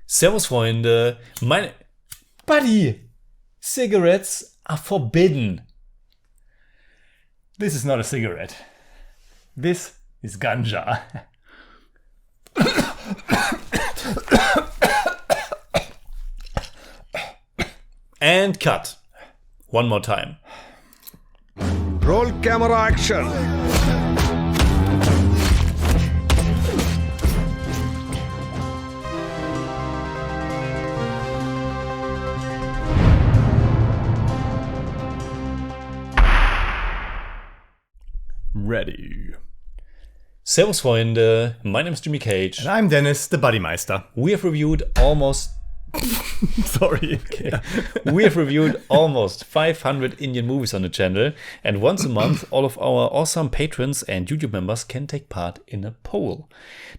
Servus, Freunde. Buddy, cigarettes are forbidden. This is not a cigarette. This is ganja. And cut. One more time. Roll camera action. Ready. Servus, Freunde. My name is Jimmy Cage. And I'm Deniz, the Buddymeister. We have reviewed almost... Sorry. Okay. We have reviewed almost 500 Indian movies on the channel, and once a month, all of our awesome patrons and YouTube members can take part in a poll.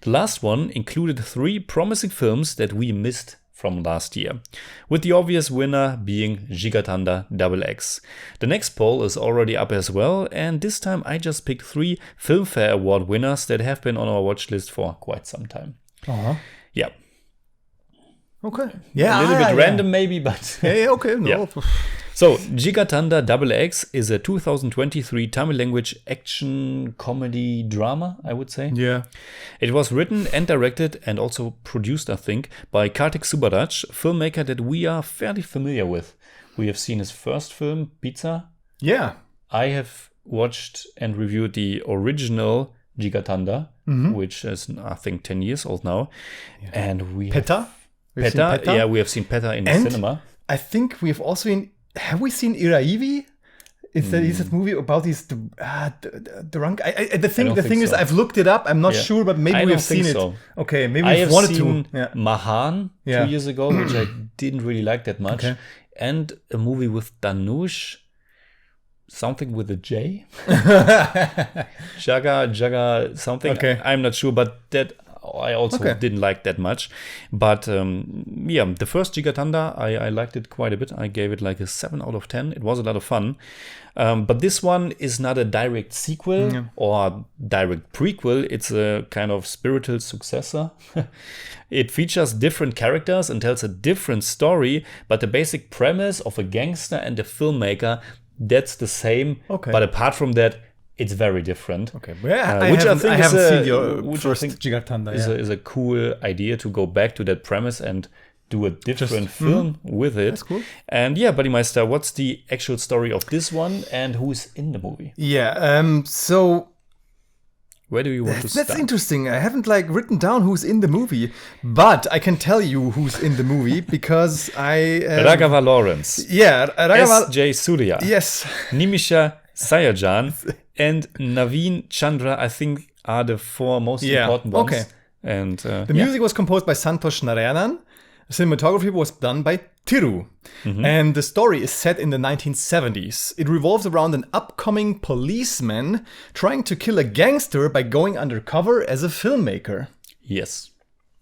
The last one included 3 promising films that we missed from last year, with the obvious winner being JIGARTHANDA DOUBLE X. The next poll is already up as well, and this time I just picked 3 Filmfare Award winners that have been on our watch list for quite some time. Yeah. Okay. Yeah. A little bit random maybe, but... okay. No. Yeah. So, JIGARTHANDA DOUBLE X is a 2023 Tamil language action comedy drama, I would say. Yeah. It was written and directed and also produced, I think, by Karthik Subbaraj, a filmmaker that we are fairly familiar with. We have seen his first film, Pizza. Yeah. I have watched and reviewed the original JIGARTHANDA, which is, I think, 10 years old now. Yeah. And we Peta? Peta? Yeah, we have seen Peta in the cinema. I think we've also seen... Have we seen Iraivi? Is that movie about these drunk? The thing is, I've looked it up. I'm not sure, but maybe we've seen it. Okay, maybe we've wanted to. Yeah. Mahan 2 years ago, which I didn't really like that much, and a movie with Dhanush, something with a J, Jaga something. Okay. I'm not sure, but that. I also didn't like that much. But the first JIGARTHANDA, I liked it quite a bit. I gave it like a 7 out of 10. It was a lot of fun. But this one is not a direct sequel or direct prequel. It's a kind of spiritual successor. It features different characters and tells a different story, but the basic premise of a gangster and a filmmaker, that's the same. Okay. But apart from that, it's very different. Okay, well, I haven't seen your first JIGARTHANDA. Is a cool idea to go back to that premise and do a different film with it. That's cool. And yeah, Buddymeister, what's the actual story of this one and who's in the movie? Yeah, so... Where do you want to start? That's interesting. I haven't written down who's in the movie, but I can tell you who's in the movie because I... Raghava Lawrence. Yeah, Raghava... S.J. Surya. Yes. Nimisha Sayajan and Naveen Chandra, I think, are the 4 most important ones. Okay. And the music was composed by Santosh Narayanan. Cinematography was done by Thiru. And the story is set in the 1970s. It revolves around an upcoming policeman trying to kill a gangster by going undercover as a filmmaker. Yes.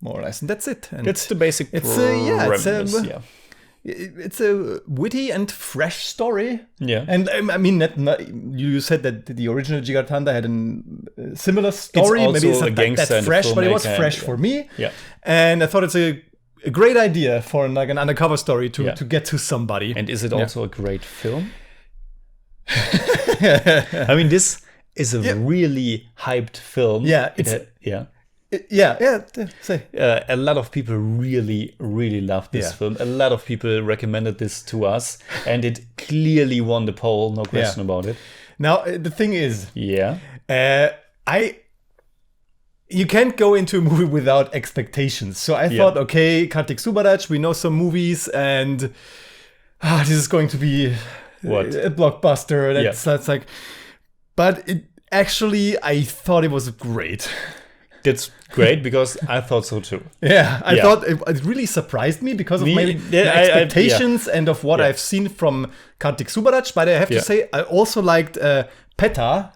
More or less. And that's it. And that's the basic premise. It's a witty and fresh story. Yeah. And I mean, you said that the original JIGARTHANDA had a similar story. It's Maybe it's not that fresh, but it was fresh for me. Yeah. And I thought it's a great idea for an undercover story to get to somebody. And is it also a great film? I mean, this is a really hyped film. Yeah. A lot of people really, really loved this film. A lot of people recommended this to us, and it clearly won the poll, no question about it. Now, the thing is, you can't go into a movie without expectations. So I thought, okay, Karthik Subbaraj, we know some movies, and this is going to be a blockbuster. That's like, but I thought it was great. That's great because I thought so too. Yeah, I thought it really surprised me because of my expectations and of what I've seen from Karthik Subbaraj. But I have to say, I also liked Peta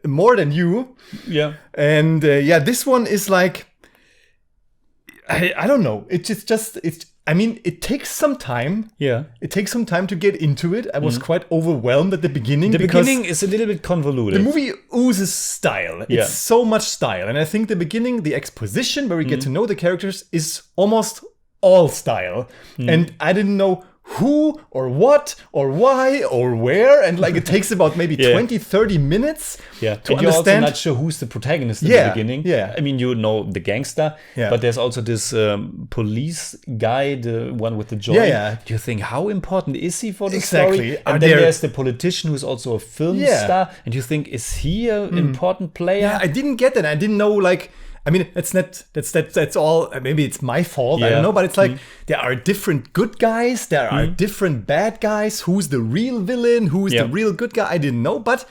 more than you. Yeah. And this one is like, I don't know. It's just I mean, it takes some time. Yeah. It takes some time to get into it. I was quite overwhelmed at the beginning. The beginning is a little bit convoluted. The movie oozes style. Yeah. It's so much style. And I think the beginning, the exposition where we get to know the characters is almost all style. And I didn't know who or what or why or where, and like it takes about maybe 20-30 minutes to and understand. you're also not sure who's the protagonist in the beginning. I mean, you know the gangster, but there's also this police guy, the one with the joint. Do you think, how important is he for the story? And then there's the politician who's also a film star, and you think, is he an important player? I didn't get that. I didn't know, like, I mean, that's all. Maybe it's my fault. I don't know, but it's like there are different good guys, there are different bad guys. Who's the real villain? Who's the real good guy? I didn't know. But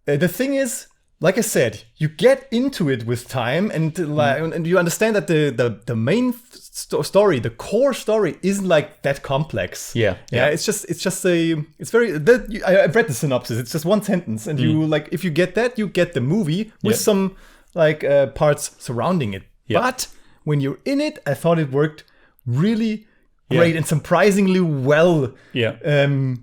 the thing is, like I said, you get into it with time, and and you understand that the main story, the core story, isn't like that complex. It's very. I've read the synopsis. It's just one sentence, and you like, if you get that, you get the movie with some like parts surrounding it. But when you're in it, I thought it worked really great and surprisingly well. Definitely.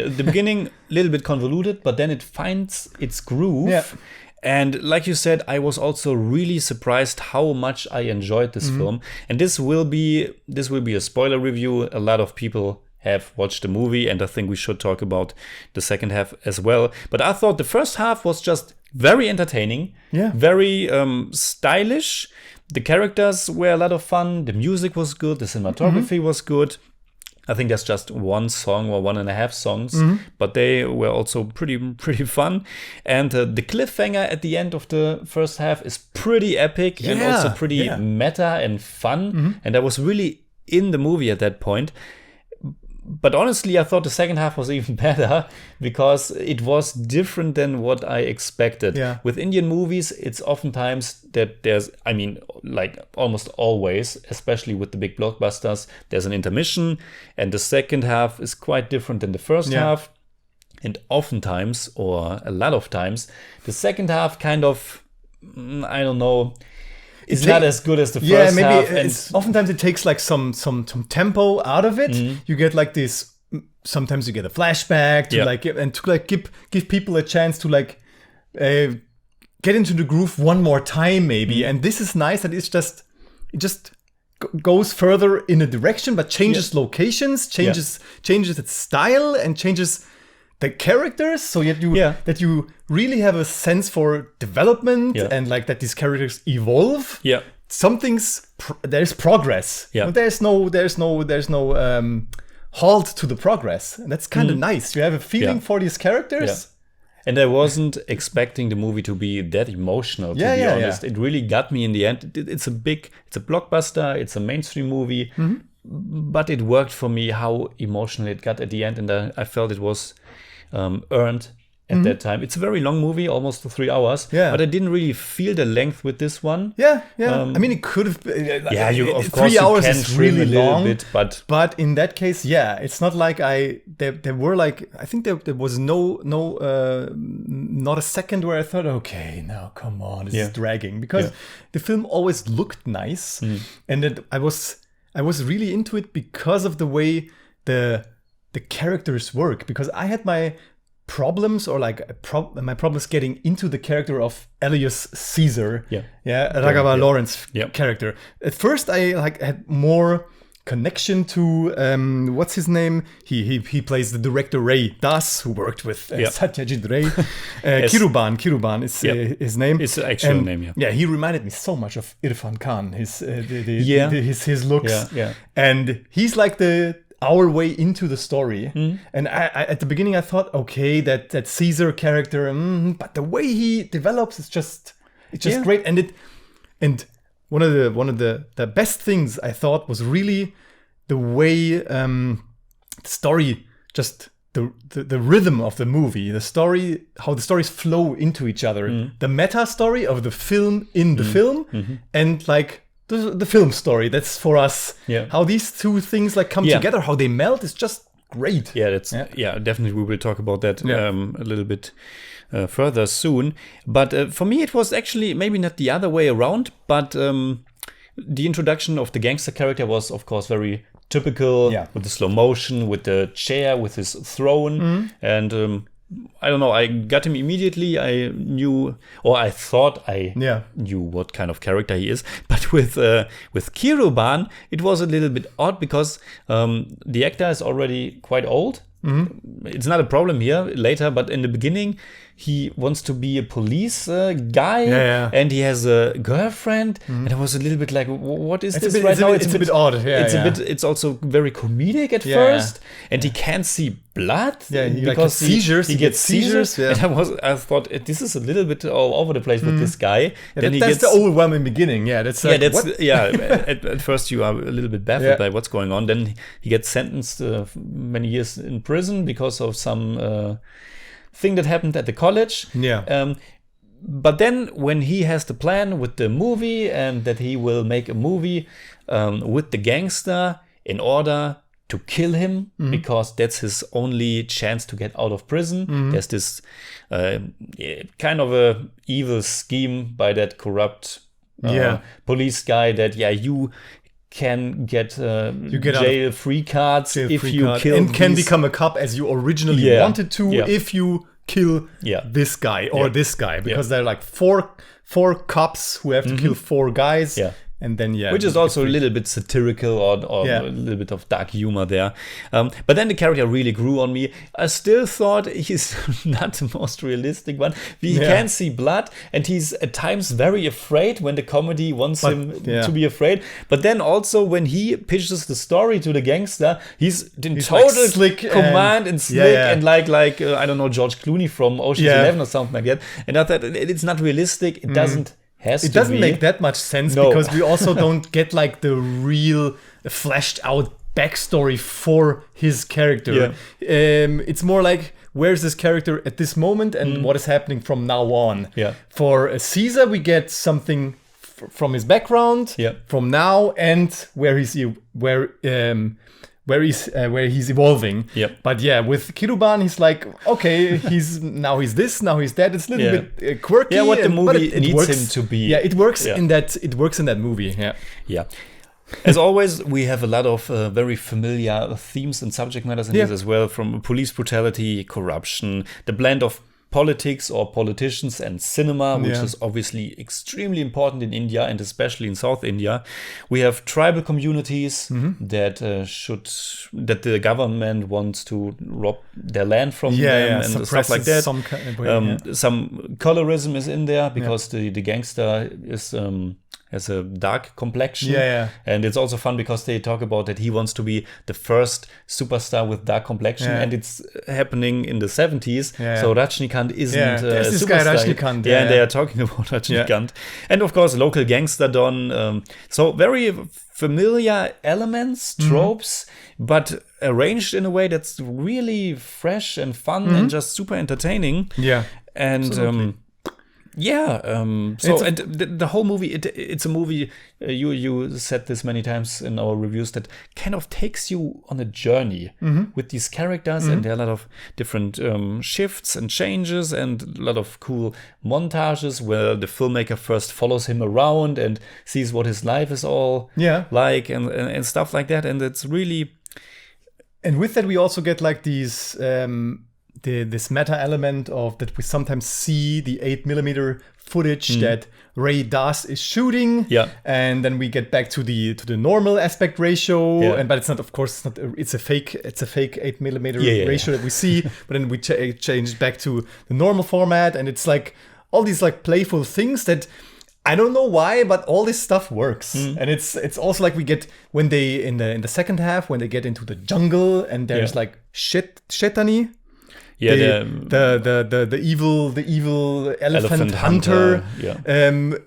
The beginning, a little bit convoluted, but then it finds its groove. And like you said, I was also really surprised how much I enjoyed this film. And this will be a spoiler review. A lot of people have watched the movie, and I think we should talk about the second half as well. But I thought the first half was just very entertaining, very stylish. The characters were a lot of fun. The music was good. The cinematography was good. I think there's just one song or 1.5 songs, but they were also pretty fun. And the cliffhanger at the end of the first half is pretty epic and also pretty meta and fun. And I was really in the movie at that point. But honestly, I thought the second half was even better because it was different than what I expected. With Indian movies, it's oftentimes that there's, I mean, like almost always, especially with the big blockbusters, there's an intermission, and the second half is quite different than the first half. And oftentimes, or a lot of times, the second half kind of, I don't know, it's not as good as the first half. And oftentimes it takes like some tempo out of it. You get like this. Sometimes you get a flashback to give people a chance to like get into the groove one more time, maybe. And this is nice that it just goes further in a direction, but changes locations, changes its style, and changes the characters, so that you really have a sense for development and like that these characters evolve. There's progress. But there's no halt to the progress, and that's kind of nice. You have a feeling for these characters. And I wasn't expecting the movie to be that emotional, to be honest. It really got me in the end. It's a blockbuster, it's a mainstream movie, but it worked for me how emotional it got at the end, and I felt it was earned at that time. It's a very long movie, almost 3 hours, but I didn't really feel the length with this one. I mean, it could have been, of course 3 hours is really long, bit, but in that case, it's not like there were like, I think there was not a second where I thought, okay, now come on, this is dragging, because the film always looked nice, and that I was really into it because of the way the characters work, because I had my problems, or like my problems getting into the character of Elias Caesar, Raghava Lawrence character. At first, I like had more connection to what's his name? He plays the director Ray Das, who worked with Satyajit Ray. Kiruban is his name. It's the actual name. He reminded me so much of Irfan Khan. His looks, and he's like our way into the story. And I at the beginning I thought, okay, that Caesar character, but the way he develops is just great. And one of the best things I thought was really the way the story, just the rhythm of the movie, the story, how the stories flow into each other, the meta story of the film in the film, and like the film story, that's for us. How these two things like come together, how they melt, is just great. Definitely we will talk about that a little bit further soon. But for me it was actually maybe not the other way around, but the introduction of the gangster character was, of course, very typical, with the slow motion, with the chair, with his throne, and I don't know, I got him immediately. I knew, or I thought I knew what kind of character he is. But with Kiruban, it was a little bit odd because the actor is already quite old. It's not a problem here later, but in the beginning, he wants to be a police guy, and he has a girlfriend, and I was a little bit like, what is this right now? It's a bit odd. It's also very comedic at first, and he can't see blood because he gets seizures. And I thought this is a little bit all over the place with this guy. Then that's the overwhelming beginning. At first you are a little bit baffled by what's going on. Then he gets sentenced many years in prison because of some thing that happened at the college. But then when he has the plan with the movie and that he will make a movie with the gangster in order to kill him because that's his only chance to get out of prison. There's this kind of a evil scheme by that corrupt police guy that you can get jail-free cards if you kill and can become a cop as you originally wanted to if you kill this guy or this guy, because there are like four cops who have to kill 4 guys. And then, which is also a little bit satirical or a little bit of dark humor there. But then the character really grew on me. I still thought he's not the most realistic one. He can see blood, and he's at times very afraid when the comedy wants him to be afraid. But then also when he pitches the story to the gangster, he's total like slick command and slick and like I don't know, George Clooney from Ocean's 11 or something like that. And I thought it's not realistic. It doesn't. It doesn't make that much sense because we also don't get like the real fleshed out backstory for his character. It's more like, where's this character at this moment and what is happening from now on. For Caesar, we get something from his background from now and where he's evolving. But with Kiruban, he's like, okay, he's this, now he's that. It's a little bit quirky. What the movie needs him to be. It works in that. It works in that movie. As always, we have a lot of very familiar themes and subject matters in this as well, from police brutality, corruption, the blend of politics or politicians and cinema, which is obviously extremely important in India and especially in South India. We have tribal communities that the government wants to rob their land from them and stuff like that. Some colorism is in there because the gangster is has a dark complexion. And it's also fun because they talk about that he wants to be the first superstar with dark complexion, and it's happening in the 70s. So Rajnikant isn't a this superstar. Guy Rajnikant. And they are talking about Rajnikant. And of course, local gangster Don. So very familiar elements, tropes, but arranged in a way that's really fresh and fun and just super entertaining. And so the whole movie, it's a movie, you said this many times in our reviews, that kind of takes you on a journey with these characters, and there are a lot of different shifts and changes and a lot of cool montages where the filmmaker first follows him around and sees what his life is all like and stuff like that, and it's really... And with that we also get like these... this meta element of that we sometimes see the 8mm footage that Ray Das is shooting, and then we get back to the normal aspect ratio, but it's not, of course, it's a fake 8mm ratio that we see, but then we change back to the normal format, and it's like all these like playful things that I don't know why, but all this stuff works, and it's also like we get when they in the second half when they get into the jungle and there's like Shetani. The evil elephant hunter. And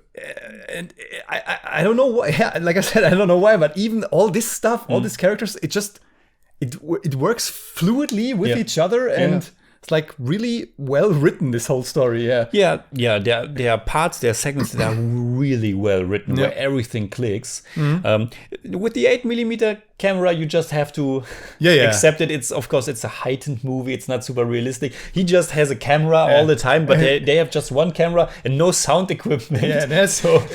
I don't know why. Like I said, I don't know why. But even all this stuff, all these characters, it works fluidly with each other, and it's like really well written. This whole story. There are parts, there are segments that are really well written, where everything clicks. With the 8mm camera, you just have to accept it. Of course, it's a heightened movie. It's not super realistic. He just has a camera all the time, but they have just one camera and no sound equipment. Yeah,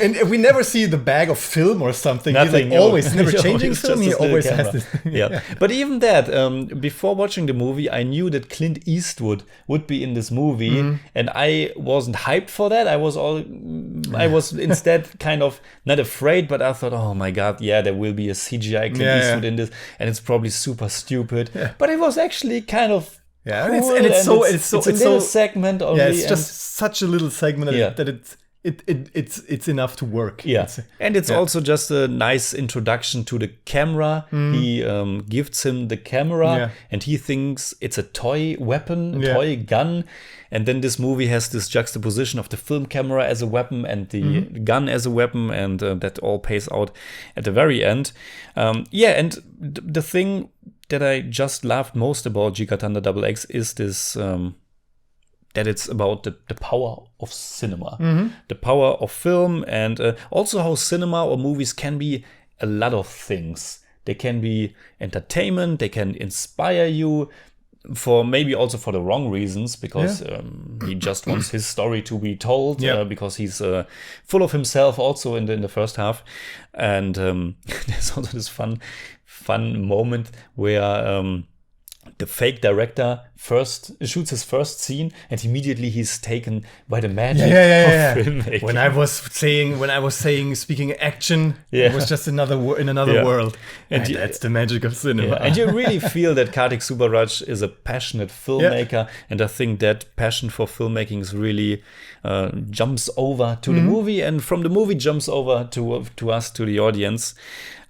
and we never see the bag of film or something. Nothing. He's always never changing film. He always has this. But even that, before watching the movie, I knew that Clint Eastwood would be in this movie, and I wasn't hyped for that. I was instead kind of not afraid, but I thought, oh my god, there will be a CGI Clint Eastwood in this, and it's probably super stupid. But it was actually kind of cool, and it's a little segment only. Yeah, it's just such a little segment that it's enough to work. Yeah, and it's also just a nice introduction to the camera. He gives him the camera, and he thinks it's a toy weapon, a toy gun. And then this movie has this juxtaposition of the film camera as a weapon and the gun as a weapon, and that all pays out at the very end. And the thing that I just loved most about JIGARTHANDA DOUBLE X is this, that it's about the power of cinema, the power of film, and also how cinema or movies can be a lot of things. They can be entertainment, they can inspire you, maybe also for the wrong reasons, because he just wants his story to be told, because he's full of himself also in the first half. And there's also this fun moment where the fake director shoots his first scene, and immediately he's taken by the magic of filmmaking. When I was saying speaking action, it was just in another world, and that's the magic of cinema. And you really feel that Karthik Subbaraj is a passionate filmmaker, and I think that passion for filmmaking is really jumps over to the movie, and from the movie jumps over to us, to the audience.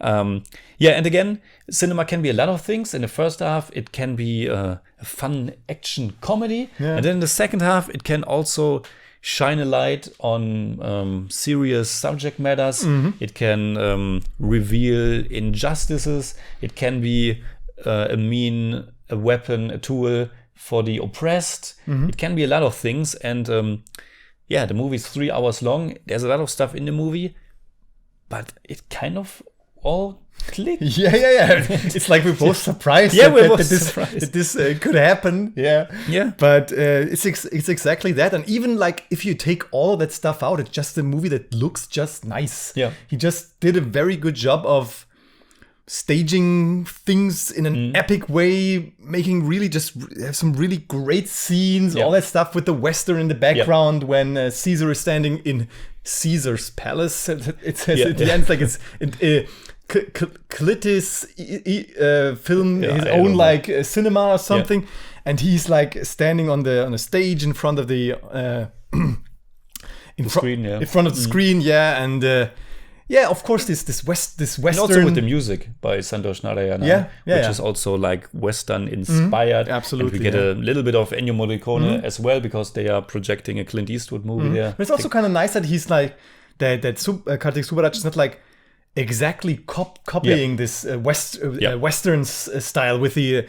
And again, cinema can be a lot of things. In the first half, it can be a fun action comedy. And then in the second half, it can also shine a light on serious subject matters. It can reveal injustices. It can be a weapon, a tool for the oppressed. It can be a lot of things. And the movie is 3 hours long. There's a lot of stuff in the movie, but it kind of all clicked. It's like we're both surprised that this could happen. But it's exactly that. And even like if you take all of that stuff out, it's just a movie that looks just nice. He just did a very good job of staging things in an epic way, making really just some really great scenes, all that stuff with the Western in the background when Caesar is standing in Caesar's palace. It says at the end, like it's Clitis film his own like cinema or something, and he's like standing on the stage in front of the screen, in front of the screen, and of course this Western, and also with the music by Santosh Narayana, which is also like Western inspired. Absolutely, and we get a little bit of Ennio Morricone as well, because they are projecting a Clint Eastwood movie there. But it's also kind of nice that he's like that Karthik Subbaraj is not like exactly copying this Western style with the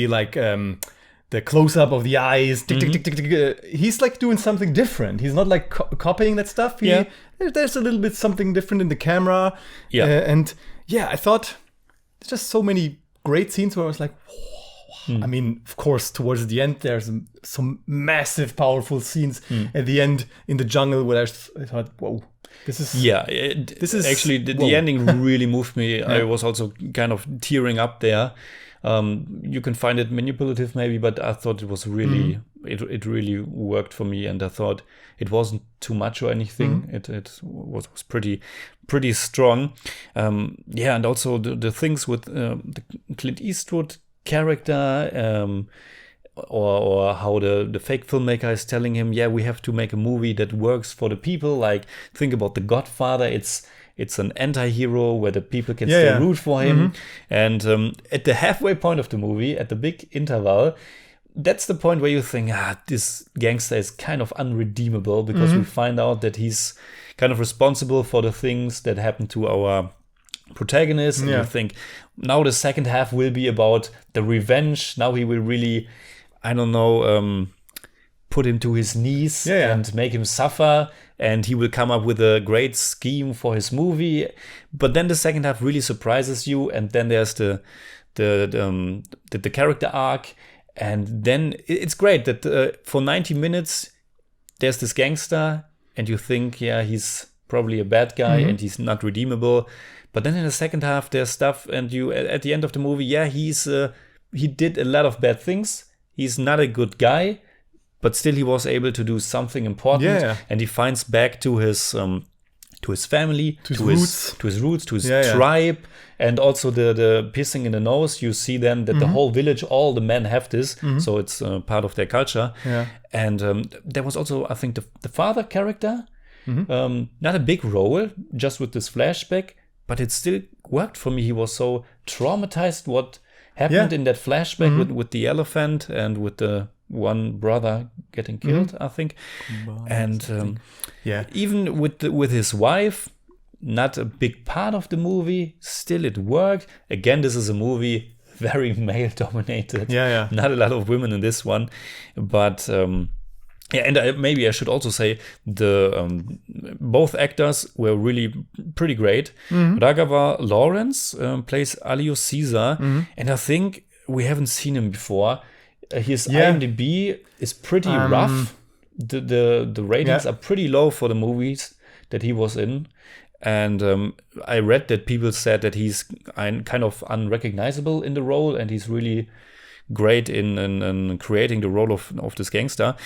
like the close up of the eyes. Tick, tick, tick, tick, tick. He's like doing something different. He's not like copying that stuff. There's a little bit something different in the camera. I thought there's just so many great scenes where I was like, I mean, of course, towards the end, there's some massive, powerful scenes at the end in the jungle where I thought, whoa. This is actually the ending really moved me. I was also kind of tearing up there. You can find it manipulative maybe, but I thought it was really it really worked for me, and I thought it wasn't too much or anything. It was pretty strong. And also the things with the Clint Eastwood character, or how the fake filmmaker is telling him, we have to make a movie that works for the people. Like, think about The Godfather. It's an anti-hero where the people can still root for him. And at the halfway point of the movie, at the big interval, that's the point where you think, this gangster is kind of unredeemable, because we find out that he's kind of responsible for the things that happen to our protagonist. And you think, now the second half will be about the revenge. Now he will really, I don't know, put him to his knees and make him suffer. and he will come up with a great scheme for his movie. But then the second half really surprises you, and then there's the character arc, and then it's great that for 90 minutes there's this gangster, and you think, yeah, he's probably a bad guy and he's not redeemable. But then in the second half there's stuff, and you at the end of the movie, yeah, he did a lot of bad things. He's not a good guy, but still he was able to do something important, and he finds back to his family, to his roots, to his tribe, and also the piercing in the nose. You see then that the whole village, all the men have this, so it's part of their culture. Yeah. And there was also, I think, the father character, not a big role, just with this flashback, but it still worked for me. He was so traumatized what happened in that flashback with the elephant and with the one brother getting killed, I think. And even with his wife, not a big part of the movie, still it worked. Again, this is a movie very male dominated. Not a lot of women in this one, but and maybe I should also say the both actors were really pretty great. Raghav Lawrence plays Alios Caesar, and I think we haven't seen him before. His IMDb is pretty rough. The ratings are pretty low for the movies that he was in. And I read that people said that he's kind of unrecognizable in the role, and he's really great in creating the role of this gangster.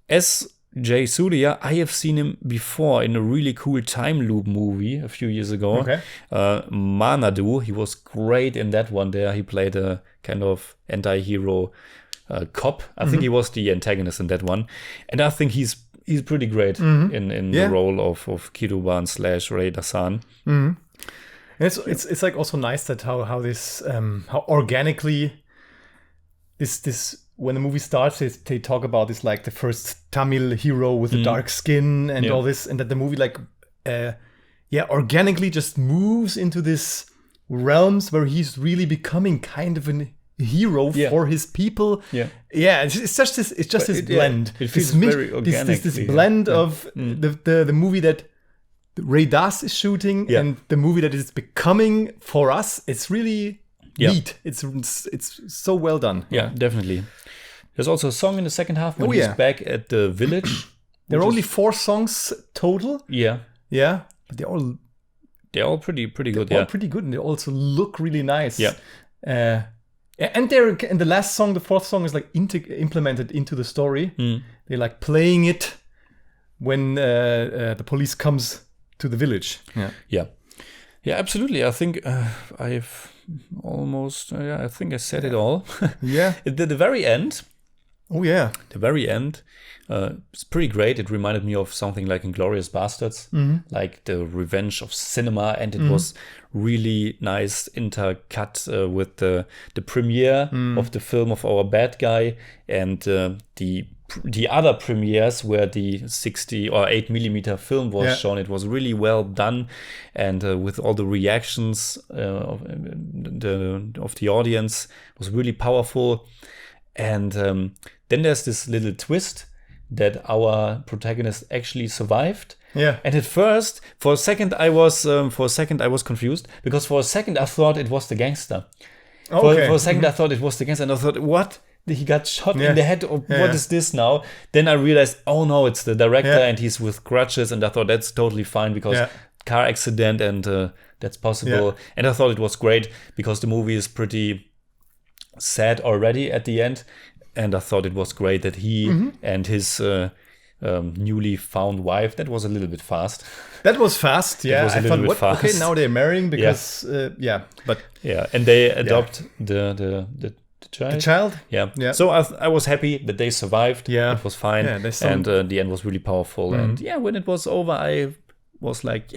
As Jay Surya, I have seen him before in a really cool time loop movie a few years ago. Manadu, he was great in that one there. He played a kind of anti-hero cop. I think he was the antagonist in that one. And I think he's pretty great in the role of Kiruban / Ray Dasan. It's like also nice that how this how organically this when the movie starts, they talk about this like the first Tamil hero with the dark skin and all this, and that the movie like organically just moves into this realms where he's really becoming kind of a hero for his people. It's just this blend. It feels very organic. This blend of the movie that Ray Das is shooting and the movie that is becoming for us. It's really neat. It's so well done. Yeah, definitely. There's also a song in the second half when he's back at the village. There are only 4 songs total. Yeah, but they're all pretty good. They're all pretty good, and they also look really nice. Yeah. And the last song, the 4th song, is like implemented into the story. They're like playing it when the police comes to the village. Yeah, absolutely. I think I've almost. I think I said it all. At the very end. Oh yeah, the very end. It's pretty great. It reminded me of something like Inglourious Bastards, like the revenge of cinema, and it was really nice intercut with the premiere of the film of our bad guy and the other premieres where the 60 or 8mm film was shown. It was really well done, and with all the reactions of the audience, it was really powerful. And then there's this little twist that our protagonist actually survived. And at first, for a second I was confused, because for a second I thought it was the gangster. For a second I thought it was the gangster, and I thought, what? He got shot in the head, or what is this now? Then I realized, oh no, it's the director, and he's with crutches, and I thought that's totally fine because car accident, and that's possible. And I thought it was great because the movie is pretty sad already at the end, and I thought it was great that he and his newly found wife, that was a little bit fast. That was fast, yeah. I thought, what? Fast. Okay, now they're marrying because, and they adopt the child. The child? Yeah. So I was happy that they survived. Yeah. It was fine. Yeah, and the end was really powerful. And when it was over, I was like,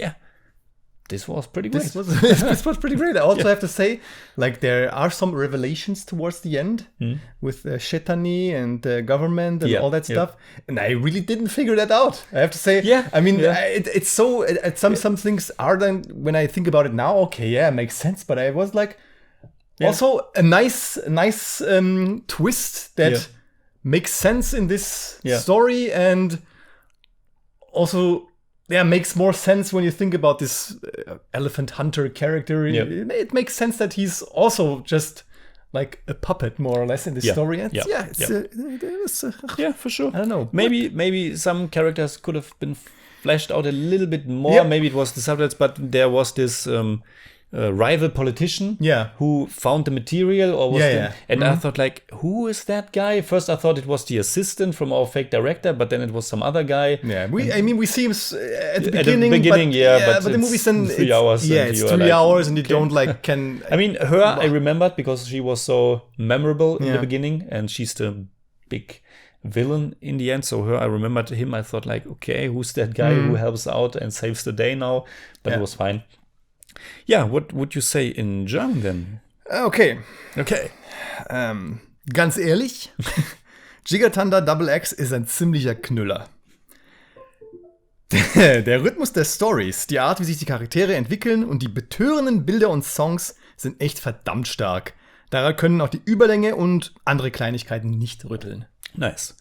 this was pretty great. This was pretty great. I also have to say, like, there are some revelations towards the end with Shetani and the government and all that stuff. And I really didn't figure that out. I have to say, I mean, it's so, some things are then, when I think about it now, okay, it makes sense. But I was like, also a nice twist that makes sense in this story, and also makes more sense when you think about this elephant hunter character. Yep. It makes sense that he's also just like a puppet, more or less, in the story. And For sure. I don't know. Maybe some characters could have been fleshed out a little bit more. Yep. Maybe it was the subtitles, but there was this rival politician who found the material, or was and I thought, like, who is that guy? First I thought it was the assistant from our fake director, but then it was some other guy. We see him at the beginning, but the movie's in 3 hours. It's 3 hours, and you don't like can. I mean, her I remembered because she was so memorable in the beginning, and she's the big villain in the end. So her, I remembered him. I thought, like, okay, who's that guy who helps out and saves the day now? But it was fine. Yeah, what would you say in German then? Okay. Ganz ehrlich, JIGARTHANDA Double X ist ein ziemlicher Knüller. Der Rhythmus der Stories, die Art, wie sich die Charaktere entwickeln und die betörenden Bilder und Songs sind echt verdammt stark. Daran können auch die Überlänge und andere Kleinigkeiten nicht rütteln. Nice.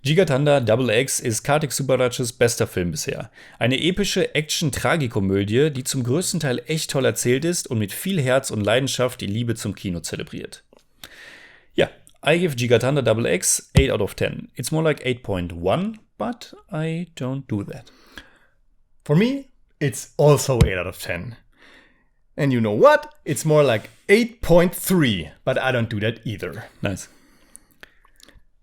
JIGARTHANDA Double X ist Karthik Subbarajs bester Film bisher. Eine epische Action Tragikomödie, die zum größten Teil echt toll erzählt ist und mit viel Herz und Leidenschaft die Liebe zum Kino zelebriert. Ja, I give JIGARTHANDA Double X 8 out of 10. It's more like 8.1, but I don't do that. For me, it's also 8 out of 10. And you know what? It's more like 8.3, but I don't do that either. Nice.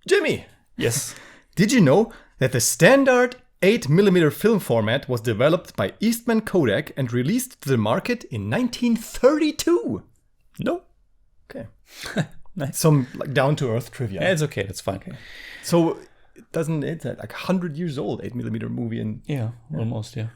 Jimmy! Yes. Did you know that the standard 8mm film format was developed by Eastman Kodak and released to the market in 1932? No. Okay. Nice. Some like down-to-earth trivia. Yeah, it's okay. That's fine. Okay. So, doesn't it like 100 years old 8mm movie? And almost, yeah.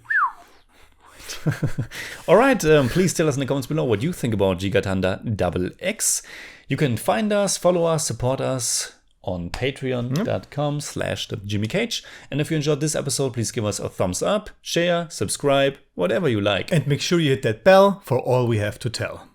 All right, please tell us in the comments below what you think about JIGARTHANDA Double X. You can find us, follow us, support us on patreon.com/thejimmycage. And if you enjoyed this episode, please give us a thumbs up, share, subscribe, whatever you like. And make sure you hit that bell for all we have to tell.